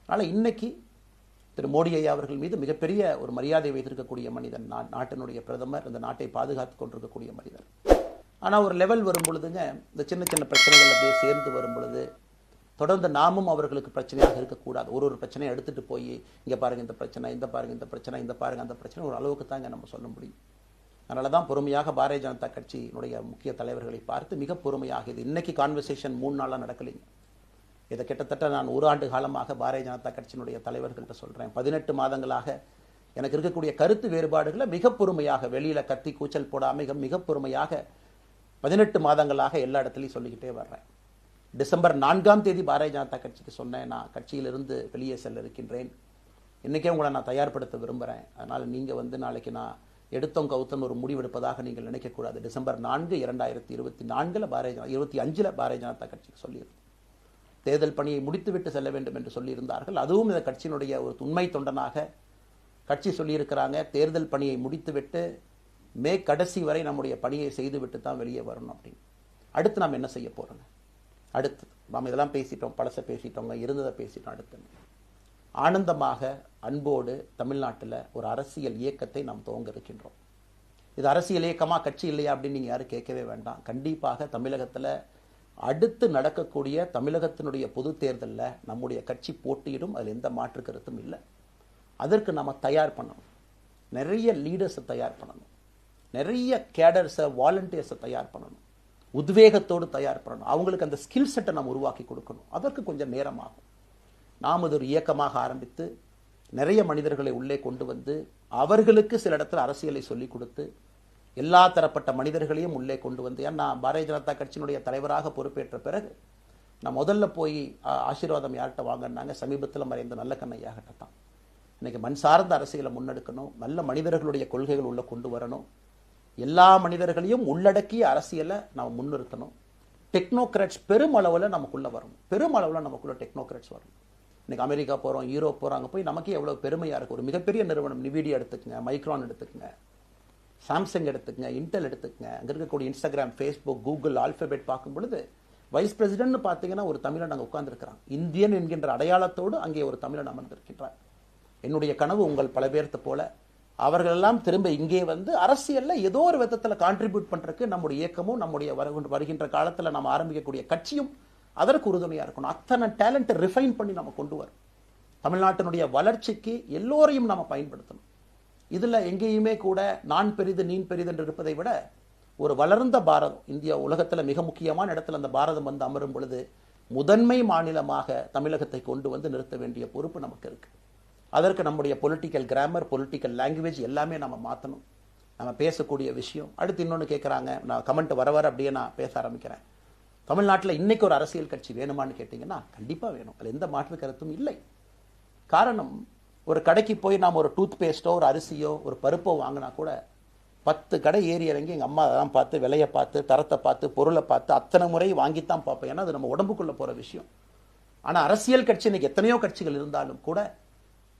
அதனால் இன்னைக்கு திரு மோடி ஐயா அவர்கள் மீது மிகப்பெரிய ஒரு மரியாதை வைத்திருக்கக்கூடிய மனிதன், நாட்டினுடைய பிரதமர், இந்த நாட்டை பாதுகாத்து கொண்டிருக்கக்கூடிய மனிதர். ஆனால் ஒரு லெவல் வரும் பொழுதுங்க, இந்த சின்ன சின்ன பிரச்சனைகள் அப்படியே சேர்ந்து வரும் பொழுது தொடர்ந்து நாமும் அவர்களுக்கு பிரச்சனையாக இருக்கக்கூடாது. ஒரு பிரச்சனையை எடுத்துட்டு போய் இங்கே பாருங்க இந்த பிரச்சனை, இந்த பாருங்க இந்த பிரச்சனை, இந்த பாருங்க அந்த பிரச்சனை, ஒரு அளவுக்கு தாங்க நம்ம சொல்ல முடியும். அதனால தான் பொறுமையாக பாரதிய ஜனதா கட்சியினுடைய முக்கிய தலைவர்களை பார்த்து மிக பொறுமையாக, இது இன்னைக்கு கான்வர்சேஷன் 3 நாளாக நடக்கலைங்க. இதை கிட்டத்தட்ட நான் 1 ஆண்டு காலமாக பாரதிய ஜனதா கட்சியினுடைய தலைவர்கள்ட்ட சொல்கிறேன். 18 மாதங்களாக எனக்கு இருக்கக்கூடிய கருத்து வேறுபாடுகளை மிக பொறுமையாக, வெளியில் கத்தி கூச்சல் போடாமல் மிக பொறுமையாக 18 மாதங்களாக எல்லா இடத்துலையும் சொல்லிக்கிட்டே வர்றேன். டிசம்பர் 4ஆம் தேதி பாரதிய ஜனதா கட்சிக்கு சொன்னேன், நான் கட்சியிலிருந்து வெளியே செல்ல இருக்கின்றேன், இன்றைக்கே உங்களை நான் தயார்படுத்த விரும்புகிறேன், அதனால் நீங்கள் நாளைக்கு நான் எடுத்தோம் கவுத்தன் ஒரு முடிவெடுப்பதாக நீங்கள் நினைக்கக்கூடாது. டிசம்பர் 4, 2024 25 பாரதிய ஜனதா கட்சிக்கு சொல்லியிருந்தேன். தேர்தல் பணியை முடித்துவிட்டு செல்ல வேண்டும் என்று சொல்லியிருந்தார்கள். அதுவும் இந்த கட்சியினுடைய ஒரு உண்மை தொண்டனாக கட்சி சொல்லியிருக்கிறாங்க, தேர்தல் பணியை முடித்துவிட்டு மே கடைசி வரை நம்முடைய பணியை செய்துவிட்டு தான் வெளியே வரணும் அப்படின்னு. அடுத்து நாம் என்ன செய்ய போகிறோங்க? அடுத்து நாம் இதெல்லாம் பேசிட்டோம், பழசை பேசிட்டோங்க, இருந்ததை பேசிட்டோம். அடுத்து ஆனந்தமாக அன்போடு தமிழ்நாட்டில் ஒரு அரசியல் இயக்கத்தை நாம் துவங்க இருக்கின்றோம். இது அரசியல் இயக்கமாக கட்சி இல்லையா அப்படின்னு நீங்கள் யாரும் கேட்கவே வேண்டாம். கண்டிப்பாக தமிழகத்தில் அடுத்து நடக்கக்கூடிய தமிழகத்தினுடைய பொது தேர்தலில் நம்முடைய கட்சி போட்டியிடும், அதில் எந்த மாற்று கருத்தும் இல்லை. அதற்கு நம்ம தயார் பண்ணணும், நிறைய லீடர்ஸை தயார் பண்ணணும், நிறைய கேடர்ஸை, வாலண்டியர்ஸை தயார் பண்ணணும், உத்வேகத்தோடு தயார் பண்ணணும், அவங்களுக்கு அந்த ஸ்கில் செட்டை நம்ம உருவாக்கி கொடுக்கணும். அதற்கு கொஞ்சம் நேரமாகும். நாம் அது ஒரு இயக்கமாக ஆரம்பித்து நிறைய மனிதர்களை உள்ளே கொண்டு வந்து அவர்களுக்கு சில இடத்துல அரசியலை சொல்லிக் கொடுத்து எல்லா தரப்பட்ட மனிதர்களையும் உள்ளே கொண்டு வந்து, ஏன்னா பாரதிய ஜனதா கட்சியினுடைய தலைவராக பொறுப்பேற்ற பிறகு நான் முதல்ல போய் ஆசீர்வாதம் யார்கிட்ட வாங்கினாங்க, சமீபத்தில் மறைந்த நல்ல கண்ணையாகிட்ட தான். இன்னைக்கு மண் சார்ந்த அரசியலை முன்னெடுக்கணும், நல்ல மனிதர்களுடைய கொள்கைகள் உள்ள கொண்டு வரணும், எல்லா மனிதர்களையும் உள்ளடக்கிய அரசியலை நாம் முன்னிறுத்தணும். டெக்னோக்ராட்ஸ் பெருமளவில் நமக்குள்ள வரணும், பெருமளவில் நமக்குள்ள டெக்னோக்ராட்ஸ் வரணும். இன்னைக்கு அமெரிக்கா போகிறோம், யூரோப் போகிறாங்க, போய் நமக்கே எவ்வளோ பெருமையாக இருக்குது. ஒரு மிகப்பெரிய நிறுவனம் நிவிடியா எடுத்துக்கங்க, மைக்ரான் எடுத்துக்கங்க, சாம்சங் எடுத்துக்கங்க, இன்டெல் எடுத்துக்கங்க, அங்கே இருக்கக்கூடிய இன்ஸ்டாகிராம், ஃபேஸ்புக், கூகுள், ஆல்பபெட் பார்க்கும் பொழுது வைஸ் பிரசிடென்ட்னு பார்த்தீங்கன்னா ஒரு தமிழன் அங்கே உட்கார்ந்துருக்கிறான். இந்தியன் என்கின்ற அடையாளத்தோடு அங்கே ஒரு தமிழன் அமர்ந்திருக்கின்றார். என்னுடைய கனவு உங்கள் பல பேர்த்த போல அவர்களெல்லாம் திரும்ப இங்கே வந்து அரசியலில் ஏதோ ஒரு விதத்தில் கான்ட்ரிபியூட் பண்ணுறதுக்கு நம்முடைய இயக்கமும் நம்முடைய வருகின்ற காலத்தில் நம்ம ஆரம்பிக்கக்கூடிய கட்சியும் அதற்கு உறுதுணையாக இருக்கணும். அத்தனை டேலண்ட்டை ரிஃபைன் பண்ணி நம்ம கொண்டு வரும். தமிழ்நாட்டினுடைய வளர்ச்சிக்கு எல்லோரையும் நம்ம பயன்படுத்தணும். இதில் எங்கேயுமே கூட நான் பெரிது நீ பெரிது என்று இருப்பதை விட ஒரு வளர்ந்த பாரதம், இந்தியா உலகத்தில் மிக முக்கியமான இடத்துல அந்த பாரதம் வந்து அமரும் பொழுது முதன்மை மாநிலமாக தமிழகத்தை கொண்டு வந்து நிறுத்த வேண்டிய பொறுப்பு நமக்கு இருக்கு. அதற்கு நம்முடைய பொலிட்டிக்கல் கிராமர், பொலிட்டிக்கல் லாங்குவேஜ் எல்லாமே நம்ம மாற்றணும். நம்ம பேசக்கூடிய விஷயம். அடுத்து இன்னொன்று கேட்குறாங்க, நான் கமெண்ட் வர அப்படியே நான் பேச ஆரம்பிக்கிறேன். தமிழ்நாட்டில் இன்னைக்கு ஒரு அரசியல் கட்சி வேணுமான்னு கேட்டிங்கன்னா கண்டிப்பாக வேணும், அதில் எந்த மாற்று கருத்தும் இல்லை. காரணம், ஒரு கடைக்கு போய் நாம் ஒரு டூத் பேஸ்ட்டோ ஒரு அரிசியோ ஒரு பருப்போ வாங்கினா கூட 10 கடை ஏறி இறங்கி எங்கள் அம்மா அதெல்லாம் பார்த்து, விலையை பார்த்து, தரத்தை பார்த்து, பொருளை பார்த்து அத்தனை முறை வாங்கித்தான் பார்ப்பேன். ஏன்னா அது நம்ம உடம்புக்குள்ளே போகிற விஷயம். ஆனால் அரசியல் கட்சி இன்னைக்கு எத்தனையோ கட்சிகள் இருந்தாலும் கூட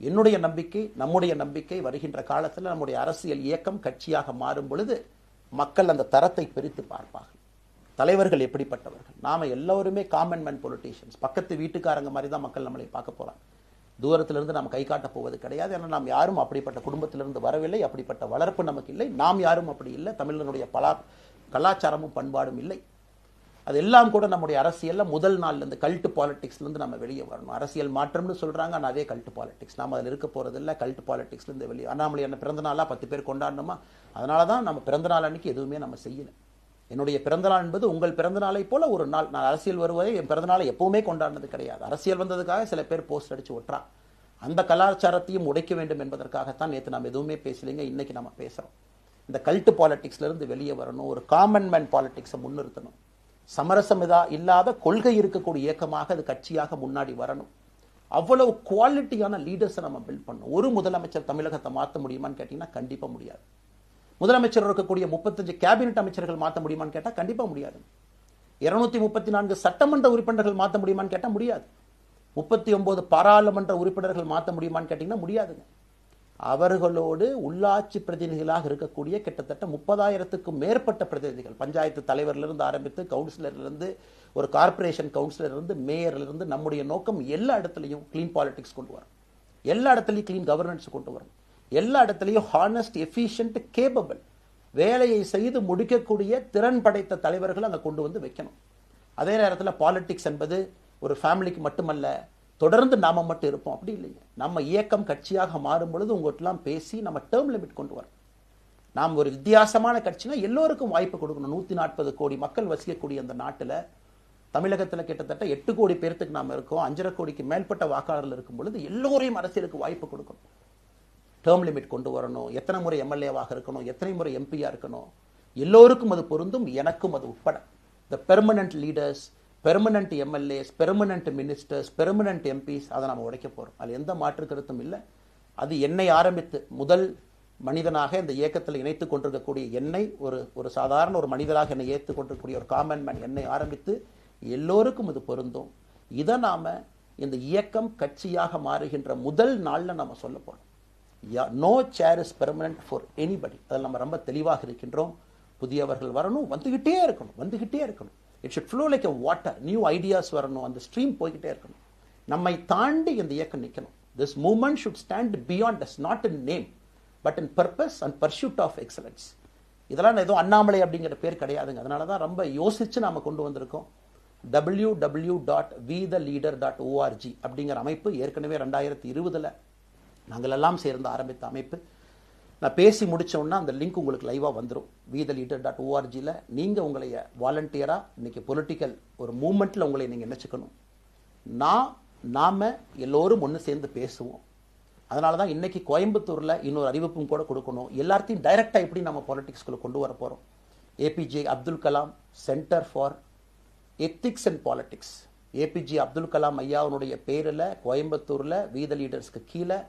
என்னுடைய நம்பிக்கை, நம்முடைய நம்பிக்கை, வருகின்ற காலத்தில் நம்முடைய அரசியல் இயக்கம் கட்சியாக மாறும் பொழுது மக்கள் அந்த தரத்தை பிரித்து பார்ப்பார்கள். தலைவர்கள் எப்படிப்பட்டவர்கள்? நாம எல்லோருமே காமன் மேன் பொலிட்டீஷியன்ஸ், பக்கத்து வீட்டுக்காரங்க மாதிரி தான் மக்கள் நம்மளை பார்க்க போறாங்க. தூரத்திலிருந்து நாம் கை காட்ட போவது கிடையாது. ஏன்னா நாம் யாரும் அப்படிப்பட்ட குடும்பத்திலிருந்து வரவில்லை, அப்படிப்பட்ட வளர்ப்பு நமக்கு இல்லை, நாம் யாரும் அப்படி இல்லை, தமிழனுடைய கலாச்சாரமும் பண்பாடும் இல்லை. அதெல்லாம் கூட நம்முடைய அரசியல்ல முதல் நாள்ல இருந்து கல்ட் பாலிடிக்ஸ்ல இருந்து நம்ம வெளியே வரணும். அரசியல் மாற்றம்னு சொல்றாங்க, ஆனால் அதே கல்ட் பாலிடிக்ஸ். நாம அதில் இருக்க போறது இல்லை. கல்ட் பாலிடிக்ஸ்ல இருந்து வெளியே. அண்ணாமலை என்ன பிறந்த நாளா 10 பேர் கொண்டாடணுமா? அதனாலதான் நம்ம பிறந்த நாள் அன்னைக்கு எதுவுமே நம்ம செய்யல. என்னுடைய பிறந்தநாள் என்பது உங்கள் பிறந்தநாளை போல ஒரு நாள். நான் அரசியல் வருவதை என் பிறந்தநாளை எப்பவுமே கொண்டாடினது கிடையாது. அரசியல் வந்ததுக்காக சில பேர் போஸ்ட் அடிச்சு ஒட்டுறான். அந்த கலாச்சாரத்தையும் உடைக்க வேண்டும் என்பதற்காகத்தான் நேற்று நாம் எதுவுமே பேசலைங்க, இன்னைக்கு நம்ம பேசுறோம். இந்த கல்ட் பாலிடிக்ஸ்ல இருந்து வெளியே வரணும், ஒரு காமன் மேன் பாலிடிக்ஸை முன்னிறுத்தணும், சமரசம் இல்லாத கொள்கை இருக்கக்கூடிய இயக்கமாக அது கட்சியாக முன்னாடி வரணும். அவ்வளவு குவாலிட்டியான லீடர்ஸை நம்ம பில்ட் பண்ணணும். ஒரு முதலமைச்சர் தமிழகத்தை மாற்ற முடியுமான்னு கேட்டீங்கன்னா கண்டிப்பா முடியாது. முதலமைச்சர் இருக்கக்கூடிய 35 கேபினெட் அமைச்சர்கள் மாற்ற முடியுமான்னு கேட்டால் கண்டிப்பா முடியாது. 234 சட்டமன்ற உறுப்பினர்கள் மாற்ற முடியுமான்னு கேட்டால் முடியாது. 39 பாராளுமன்ற உறுப்பினர்கள் மாற்ற முடியுமான்னு கேட்டீங்கன்னா முடியாதுங்க. அவர்களோடு உள்ளாட்சி பிரதிநிதிகளாக இருக்கக்கூடிய கிட்டத்தட்ட 30,000க்கும் மேற்பட்ட பிரதிநிதிகள், பஞ்சாயத்து தலைவரிலிருந்து ஆரம்பித்து கவுன்சிலர்லேருந்து ஒரு கார்பரேஷன் கவுன்சிலர்லேருந்து மேயர்லேருந்து, நம்முடைய நோக்கம் எல்லா இடத்துலையும் கிளீன் பாலிடிக்ஸ் கொண்டு வரும், எல்லா இடத்துலையும் கிளீன் கவர்னன்ஸ் கொண்டு வரும், எல்லா இடத்துலையும் ஹானஸ்ட், எஃபிஷியன்ட், கேபபிள், வேலையை செய்து முடிக்கக்கூடிய திறன் படைத்த தலைவர்கள் அங்கே கொண்டு வந்து வைக்கணும். அதே நேரத்தில் பாலிடிக்ஸ் என்பது ஒரு ஃபேமிலிக்கு மட்டுமல்ல, தொடர்ந்து நாம மட்டும் இருப்போம் அப்படி இல்லைங்க. நம்ம இயக்கம் கட்சியாக மாறும் பொழுது உங்கள்கிட்டலாம் பேசி நம்ம டேர்ம் லிமிட் கொண்டு வரோம். நாம் ஒரு வித்தியாசமான கட்சினா எல்லோருக்கும் வாய்ப்பு கொடுக்கணும். 140 கோடி மக்கள் வசிக்கக்கூடிய அந்த நாட்டில், தமிழகத்தில் கிட்டத்தட்ட 8 கோடி பேர்த்துக்கு நாம் இருக்கோம். 5.5 கோடிக்கு மேற்பட்ட வாக்காளர்கள் இருக்கும் பொழுது எல்லோரையும் அரசியலுக்கு வாய்ப்பு கொடுக்கணும். டேர்ம் லிமிட் கொண்டு வரணும். எத்தனை முறை எம்எல்ஏவாக இருக்கணும், எத்தனை முறை எம்பியா இருக்கணும், எல்லோருக்கும் அது பொருந்தும், எனக்கும் அது உட்பட. The permanent leaders, permanent MLAs, permanent ministers, permanent MPs, அதை நம்ம உடைக்க போகிறோம். அது எந்த மாற்று கருத்தும் இல்லை. அது என்னை ஆரம்பித்து முதல் மனிதனாக இந்த இயக்கத்தில் இணைத்து கொண்டிருக்கக்கூடிய என்னை, ஒரு சாதாரண ஒரு மனிதராக என்னை ஏற்றுக் கொண்டிருக்கக்கூடிய ஒரு காமன் மேன் என்னை ஆரம்பித்து எல்லோருக்கும் இது பொருந்தும். இதை நாம் இந்த இயக்கம் கட்சியாக மாறுகின்ற முதல் நாளில் நம்ம சொல்ல போகிறோம். No chair is permanent for anybody. அதில் நம்ம ரொம்ப தெளிவாக இருக்கின்றோம். புதியவர்கள் வரணும், வந்துகிட்டே இருக்கணும். It should flow like a water. New ideas வரணும், அந்த ஸ்ட்ரீம் போய்கிட்டே இருக்கணும். நம்மை தாண்டி இந்த இயக்கம் நிற்கணும். This movement should stand beyond us, not in name but in purpose and pursuit of excellence. இதெல்லாம் ஏதோ அண்ணாமலை அப்படிங்கிற பேர் கிடையாதுங்க. அதனால தான் ரொம்ப யோசிச்சு நாம கொண்டு வந்திருக்கோம். www.wetheleader.org அப்படிங்கிற அமைப்பு ஏற்கனவே 2020 நாங்கள் எல்லாம் சேர்ந்து ஆரம்பித்த அமைப்பு. நான் பேசி முடித்தோன்னா அந்த லிங்க் உங்களுக்கு லைவாக வந்துடும். wetheleader.org நீங்கள் உங்களை வாலண்டியராக இன்னைக்கு பொலிட்டிக்கல் ஒரு மூமெண்ட்டில் உங்களை நீங்கள் நினச்சிக்கணும். நாம் எல்லோரும் ஒன்று சேர்ந்து பேசுவோம். அதனால தான் இன்னைக்கு கோயம்புத்தூரில் இன்னொரு அறிவிப்பும் கூட கொடுக்கணும். எல்லாத்தையும் டைரெக்டாக எப்படி நம்ம பாலிடிக்ஸ்குள்ளே கொண்டு வர போகிறோம். APJ Abdul Kalam centre for ethics and politics, APJ Abdul Kalam ஐயாவுடைய பேரில் கோயம்புத்தூரில் வீத லீடர்ஸ்க்கு கீழே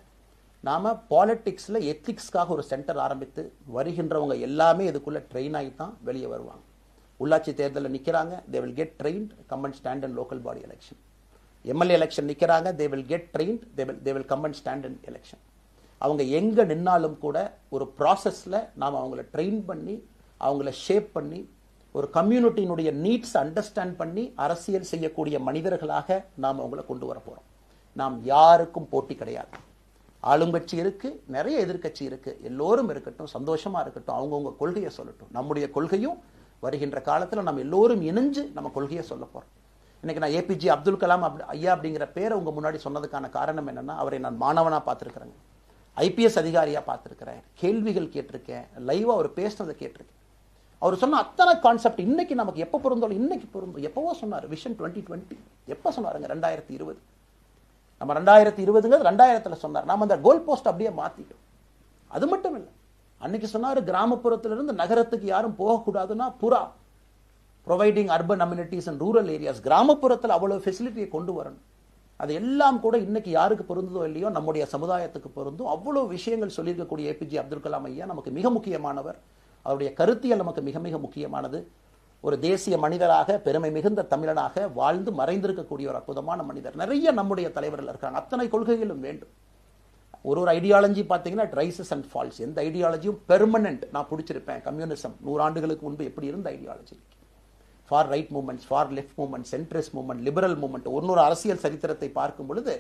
நாம் பாலிடிக்ஸில் எத்திக்ஸ்க்காக ஒரு சென்டர் ஆரம்பித்து வருகின்றவங்க எல்லாமே இதுக்குள்ளே ட்ரெயின் ஆகி தான் வெளியே வருவாங்க. உள்ளாட்சி தேர்தலில் நிற்கிறாங்க, they will get trained, come and stand in local body election. MLA election நிற்கிறாங்க, they will get trained, they will come and stand in election. அவங்க எங்கே நின்னாலும் கூட ஒரு ப்ராசஸில் நாம் அவங்கள ட்ரெயின் பண்ணி, அவங்கள ஷேப் பண்ணி, ஒரு கம்யூனிட்டியினுடைய நீட்ஸ் அண்டர்ஸ்டாண்ட் பண்ணி அரசியல் செய்யக்கூடிய மனிதர்களாக நாம் அவங்கள கொண்டு வர போகிறோம். நாம் யாருக்கும் போட்டி கிடையாது. ஆளுங்கட்சி இருக்கு, நிறைய எதிர்கட்சி இருக்கு, எல்லோரும் இருக்கட்டும், சந்தோஷமா இருக்கட்டும், அவங்கவுங்க கொள்கையை சொல்லட்டும். நம்முடைய கொள்கையும் வருகின்ற காலத்தில் நம்ம எல்லோரும் இணைஞ்சு நம்ம கொள்கையை சொல்ல போறோம். இன்னைக்கு நான் ஏபிஜே அப்துல் கலாம் ஐயா அப்படிங்கிற பேரை உங்க முன்னாடி சொன்னதுக்கான காரணம் என்னன்னா, அவரை நான் மாணவனா பார்த்திருக்கிறேன், ஐபிஎஸ் அதிகாரியா பார்த்திருக்கிறேன், கேள்விகள் கேட்டிருக்கேன், லைவா அவர் பேசினதை கேட்டிருக்கேன். அவர் சொன்ன அத்தனை கான்செப்ட் இன்னைக்கு நமக்கு எப்போ பொருந்தோம், இன்னைக்கு பொருந்தும். எப்பவோ சொன்னார் விஷன் 2020, எப்போ சொன்னாருங்க? 2020. நம்ம 2020ங்கிறது 2000 சொன்னார். நாம அந்த கோல் போஸ்ட் அப்படியே மாத்திட்டோம். அது மட்டும் இல்லை, அன்னைக்கு சொன்னாரு கிராமப்புறத்திலிருந்து நகரத்துக்கு யாரும் போகக்கூடாதுன்னா புறா providing urban amenities and rural areas, கிராமப்புறத்தில் அவ்வளவு ஃபெசிலிட்டியை கொண்டு வரணும். அது எல்லாம் கூட இன்னைக்கு யாருக்கு பொருந்ததோ இல்லையோ நம்முடைய சமுதாயத்துக்கு பொருந்தும். அவ்வளவு விஷயங்கள் சொல்லியிருக்கக்கூடிய ஏபிஜே அப்துல் கலாம் ஐயா நமக்கு மிக முக்கியமானவர். அவருடைய கருத்தியல் நமக்கு மிக மிக முக்கியமானது. ஒரு தேசிய மனிதராக, பெருமை மிகுந்த தமிழனாக வாழ்ந்து மறைந்திருக்கக்கூடிய ஒரு அற்புதமான மனிதர். நிறைய நம்முடைய தலைவர்கள் இருக்காங்க. அத்தனை கொள்கைகளும் வேண்டும். ஒரு ஐடியாலஜி பார்த்தீங்கன்னா இட் ரைசஸ் அண்ட் ஃபால்ஸ். எந்த ஐடியாலஜியும் பெர்மனன்ட் நான் பிடிச்சிருப்பேன். கம்யூனிசம் 100 ஆண்டுகளுக்கு முன்பு எப்படி இருந்த ideology, for right movements, for left movement, centrist movement, liberal movement, ஒரு அரசியல் சரித்திரத்தை பார்க்கும் பொழுது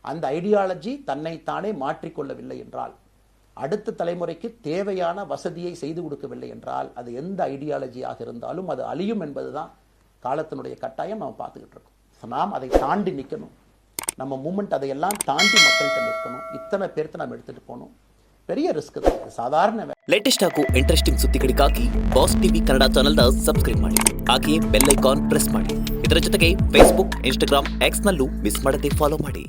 அந்த ஐடியாலஜி தன்னைத்தானே மாற்றிக்கொள்ளவில்லை என்றால், அடுத்த தலைமுறைக்கு தேவையான வசதியை செய்து கொடுக்கவில்லை என்றால், அது எந்த ஐடியாலஜியாக இருந்தாலும் அது அழியும் என்பதுதான் காலத்தினுடைய கட்டாயம். நம்ம பார்த்துக்கிட்டு இருக்கோம். நாம் அதை தாண்டி நிற்கணும். நம்ம மூமெண்ட் அதையெல்லாம் தாண்டி மக்கள்கிட்ட நிற்கணும். ಇತ್ತನ பேர்த்து நாம் எடுத்துட்டு போகணும். பெரிய ರಿಸ್ಕ್ ಇದೆ, ಸಾಧಾರಣ. ಲೇಟೆಸ್ಟ್ ಹಾಗೂ ಇಂಟ್ರೆಸ್ಟಿಂಗ್ ಸುದ್ದಿಗಳಿಗಾಗಿ ಬಾಸ್ ಟಿವಿ ಕನ್ನಡ ಚಾನೆಲ್ನ ಸಬ್ಸ್ಕ್ರೈಬ್ ಮಾಡಿ. ಹಾಗೆಯೇ ಬೆಲ್ ಐಕಾನ್ ಪ್ರೆಸ್ ಮಾಡಿ. ಇದರ ಜೊತೆಗೆ ಫೇಸ್ಬುಕ್, ಇನ್ಸ್ಟಾಗ್ರಾಮ್, ಎಕ್ಸ್ ನಲ್ಲೂ ಮಿಸ್ ಮಾಡದೆ ಫಾಲೋ ಮಾಡಿ.